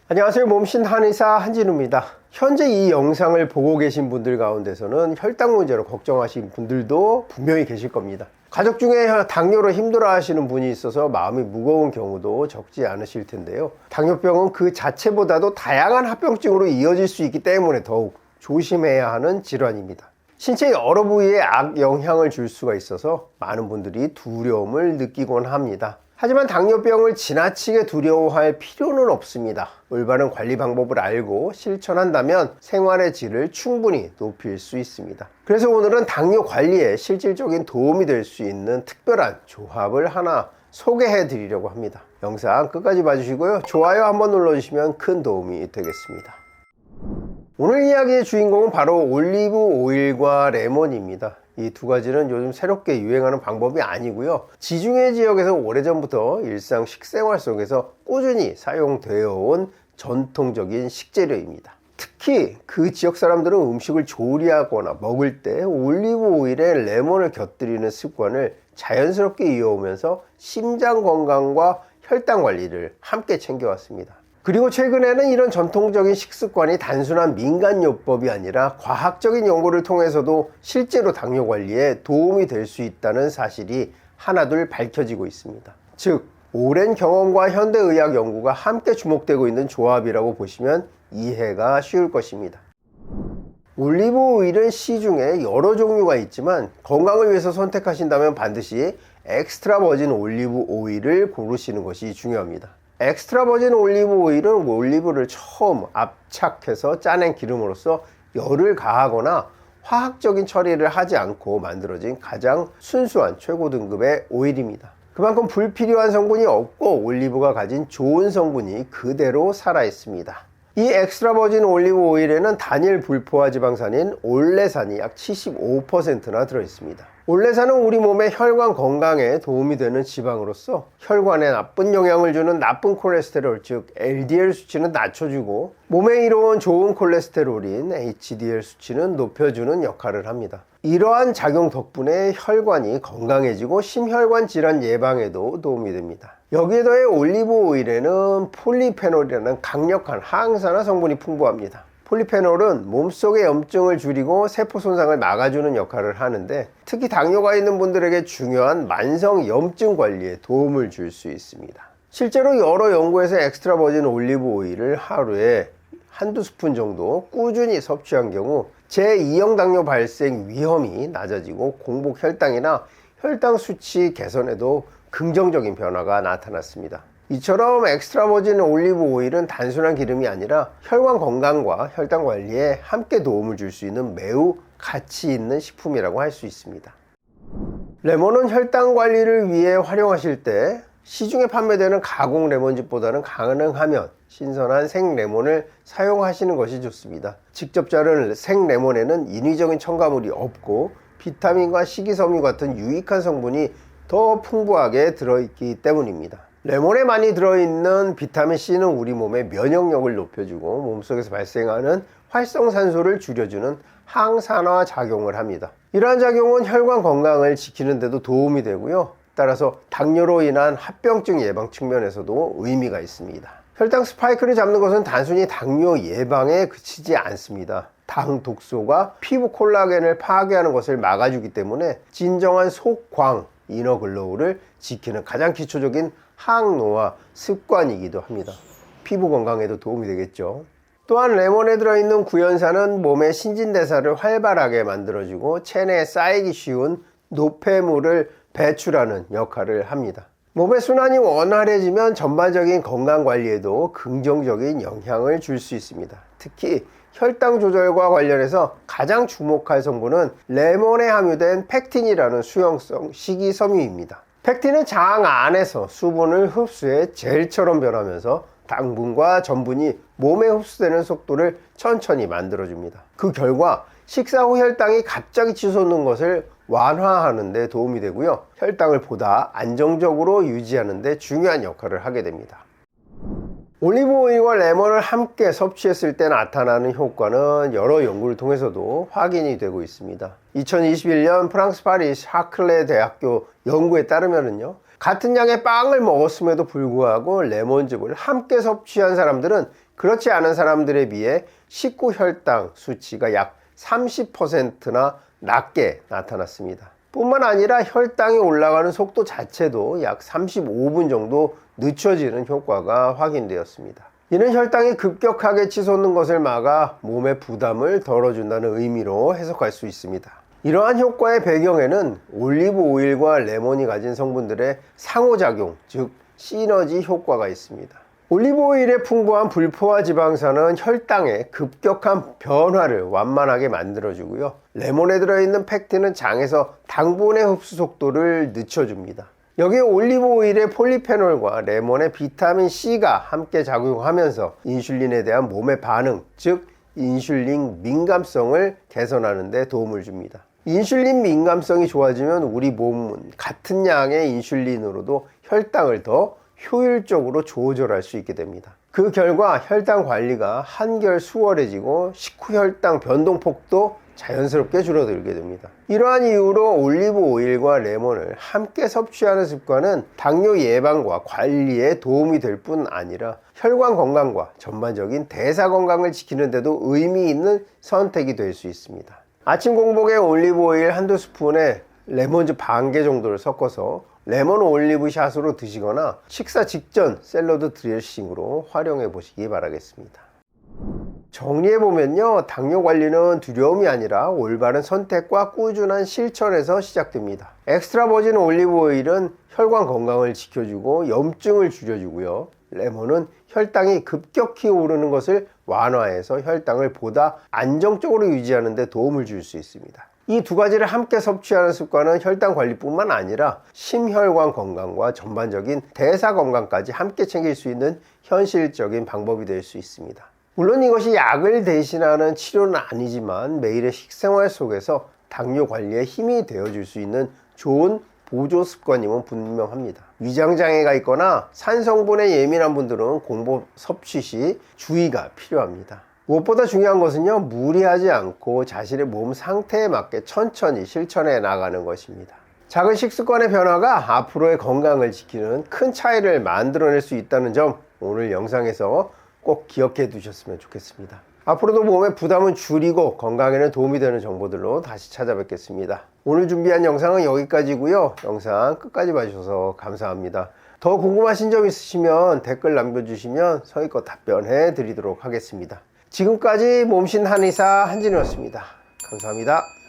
안녕하세요. 몸신 한의사 한진우입니다. 현재 이 영상을 보고 계신 분들 가운데서는 혈당 문제로 걱정하시는 분들도 분명히 계실 겁니다. 가족 중에 당뇨로 힘들어 하시는 분이 있어서 마음이 무거운 경우도 적지 않으실 텐데요. 당뇨병은 그 자체보다도 다양한 합병증으로 이어질 수 있기 때문에 더욱 조심해야 하는 질환입니다. 신체 여러 부위에 악영향을 줄 수가 있어서 많은 분들이 두려움을 느끼곤 합니다. 하지만 당뇨병을 지나치게 두려워할 필요는 없습니다. 올바른 관리 방법을 알고 실천한다면 생활의 질을 충분히 높일 수 있습니다. 그래서 오늘은 당뇨 관리에 실질적인 도움이 될 수 있는 특별한 조합을 하나 소개해 드리려고 합니다. 영상 끝까지 봐주시고요. 좋아요 한번 눌러주시면 큰 도움이 되겠습니다. 오늘 이야기의 주인공은 바로 올리브 오일과 레몬입니다. 이 두 가지는 요즘 새롭게 유행하는 방법이 아니고요. 지중해 지역에서 오래전부터 일상 식생활 속에서 꾸준히 사용되어 온 전통적인 식재료입니다. 특히 그 지역 사람들은 음식을 조리하거나 먹을 때 올리브 오일에 레몬을 곁들이는 습관을 자연스럽게 이어오면서 심장 건강과 혈당 관리를 함께 챙겨왔습니다. 그리고 최근에는 이런 전통적인 식습관이 단순한 민간요법이 아니라 과학적인 연구를 통해서도 실제로 당뇨 관리에 도움이 될 수 있다는 사실이 하나둘 밝혀지고 있습니다. 즉, 오랜 경험과 현대의학 연구가 함께 주목되고 있는 조합이라고 보시면 이해가 쉬울 것입니다. 올리브 오일은 시중에 여러 종류가 있지만 건강을 위해서 선택하신다면 반드시 엑스트라 버진 올리브 오일을 고르시는 것이 중요합니다. 엑스트라 버진 올리브 오일은 올리브를 처음 압착해서 짜낸 기름으로서 열을 가하거나 화학적인 처리를 하지 않고 만들어진 가장 순수한 최고 등급의 오일입니다. 그만큼 불필요한 성분이 없고 올리브가 가진 좋은 성분이 그대로 살아 있습니다. 이 엑스트라 버진 올리브 오일에는 단일 불포화 지방산인 올레산이 약 75%나 들어있습니다. 올레산은 우리 몸의 혈관 건강에 도움이 되는 지방으로서 혈관에 나쁜 영향을 주는 나쁜 콜레스테롤, 즉 LDL 수치는 낮춰주고 몸에 이로운 좋은 콜레스테롤인 HDL 수치는 높여주는 역할을 합니다. 이러한 작용 덕분에 혈관이 건강해지고 심혈관 질환 예방에도 도움이 됩니다. 여기에 더해 올리브 오일에는 폴리페놀이라는 강력한 항산화 성분이 풍부합니다. 폴리페놀은 몸속의 염증을 줄이고 세포 손상을 막아주는 역할을 하는데 특히 당뇨가 있는 분들에게 중요한 만성 염증 관리에 도움을 줄 수 있습니다. 실제로 여러 연구에서 엑스트라 버진 올리브 오일을 하루에 한두 스푼 정도 꾸준히 섭취한 경우 제2형 당뇨 발생 위험이 낮아지고 공복 혈당이나 혈당 수치 개선에도 긍정적인 변화가 나타났습니다. 이처럼 엑스트라 버진 올리브 오일은 단순한 기름이 아니라 혈관 건강과 혈당 관리에 함께 도움을 줄 수 있는 매우 가치 있는 식품이라고 할 수 있습니다. 레몬은 혈당 관리를 위해 활용하실 때 시중에 판매되는 가공 레몬즙보다는 가능하면 신선한 생레몬을 사용하시는 것이 좋습니다. 직접 자른 생레몬에는 인위적인 첨가물이 없고 비타민과 식이섬유 같은 유익한 성분이 더 풍부하게 들어있기 때문입니다. 레몬에 많이 들어있는 비타민C는 우리 몸의 면역력을 높여주고 몸속에서 발생하는 활성산소를 줄여주는 항산화 작용을 합니다. 이러한 작용은 혈관 건강을 지키는 데도 도움이 되고요. 따라서 당뇨로 인한 합병증 예방 측면에서도 의미가 있습니다. 혈당 스파이크를 잡는 것은 단순히 당뇨 예방에 그치지 않습니다. 당 독소가 피부 콜라겐을 파괴하는 것을 막아주기 때문에 진정한 속광, 이너글로우를 지키는 가장 기초적인 항노화 습관이기도 합니다. 피부 건강에도 도움이 되겠죠. 또한 레몬에 들어있는 구연산은 몸의 신진대사를 활발하게 만들어주고 체내에 쌓이기 쉬운 노폐물을 배출하는 역할을 합니다. 몸의 순환이 원활해지면 전반적인 건강관리에도 긍정적인 영향을 줄 수 있습니다. 특히 혈당 조절과 관련해서 가장 주목할 성분은 레몬에 함유된 펙틴이라는 수용성 식이섬유입니다. 펙틴은 장 안에서 수분을 흡수해 젤처럼 변하면서 당분과 전분이 몸에 흡수되는 속도를 천천히 만들어줍니다. 그 결과 식사 후 혈당이 갑자기 치솟는 것을 완화하는 데 도움이 되고요. 혈당을 보다 안정적으로 유지하는 데 중요한 역할을 하게 됩니다. 올리브 오일과 레몬을 함께 섭취했을 때 나타나는 효과는 여러 연구를 통해서도 확인이 되고 있습니다. 2021년 프랑스 파리 샤클레 대학교 연구에 따르면요, 같은 양의 빵을 먹었음에도 불구하고 레몬즙을 함께 섭취한 사람들은 그렇지 않은 사람들에 비해 식후 혈당 수치가 약 30%나 낮게 나타났습니다. 뿐만 아니라 혈당이 올라가는 속도 자체도 약 35분 정도 늦춰지는 효과가 확인되었습니다. 이는 혈당이 급격하게 치솟는 것을 막아 몸의 부담을 덜어준다는 의미로 해석할 수 있습니다. 이러한 효과의 배경에는 올리브 오일과 레몬이 가진 성분들의 상호작용, 즉 시너지 효과가 있습니다. 올리브 오일의 풍부한 불포화 지방산은 혈당의 급격한 변화를 완만하게 만들어주고요. 레몬에 들어있는 팩틴은 장에서 당분의 흡수 속도를 늦춰줍니다. 여기에 올리브 오일의 폴리페놀과 레몬의 비타민 C가 함께 작용하면서 인슐린에 대한 몸의 반응, 즉 인슐린 민감성을 개선하는 데 도움을 줍니다. 인슐린 민감성이 좋아지면 우리 몸은 같은 양의 인슐린으로도 혈당을 더 효율적으로 조절할 수 있게 됩니다. 그 결과 혈당 관리가 한결 수월해지고 식후 혈당 변동폭도 자연스럽게 줄어들게 됩니다. 이러한 이유로 올리브 오일과 레몬을 함께 섭취하는 습관은 당뇨 예방과 관리에 도움이 될 뿐 아니라 혈관 건강과 전반적인 대사 건강을 지키는 데도 의미 있는 선택이 될 수 있습니다. 아침 공복에 올리브 오일 한두 스푼에 레몬즙 반 개 정도를 섞어서 레몬 올리브 샷으로 드시거나 식사 직전 샐러드 드레싱으로 활용해 보시기 바라겠습니다. 정리해보면요, 당뇨 관리는 두려움이 아니라 올바른 선택과 꾸준한 실천에서 시작됩니다. 엑스트라 버진 올리브 오일은 혈관 건강을 지켜주고 염증을 줄여주고요, 레몬은 혈당이 급격히 오르는 것을 완화해서 혈당을 보다 안정적으로 유지하는 데 도움을 줄 수 있습니다. 이 두 가지를 함께 섭취하는 습관은 혈당 관리뿐만 아니라 심혈관 건강과 전반적인 대사 건강까지 함께 챙길 수 있는 현실적인 방법이 될 수 있습니다. 물론 이것이 약을 대신하는 치료는 아니지만 매일의 식생활 속에서 당뇨 관리에 힘이 되어줄 수 있는 좋은 보조 습관임은 분명합니다. 위장장애가 있거나 산성분에 예민한 분들은 공복 섭취 시 주의가 필요합니다. 무엇보다 중요한 것은요, 무리하지 않고 자신의 몸 상태에 맞게 천천히 실천해 나가는 것입니다. 작은 식습관의 변화가 앞으로의 건강을 지키는 큰 차이를 만들어낼 수 있다는 점, 오늘 영상에서 꼭 기억해 두셨으면 좋겠습니다. 앞으로도 몸의 부담은 줄이고 건강에는 도움이 되는 정보들로 다시 찾아뵙겠습니다. 오늘 준비한 영상은 여기까지고요. 영상 끝까지 봐주셔서 감사합니다. 더 궁금하신 점 있으시면 댓글 남겨주시면 성의껏 답변해 드리도록 하겠습니다. 지금까지 몸신 한의사 한진우였습니다. 감사합니다.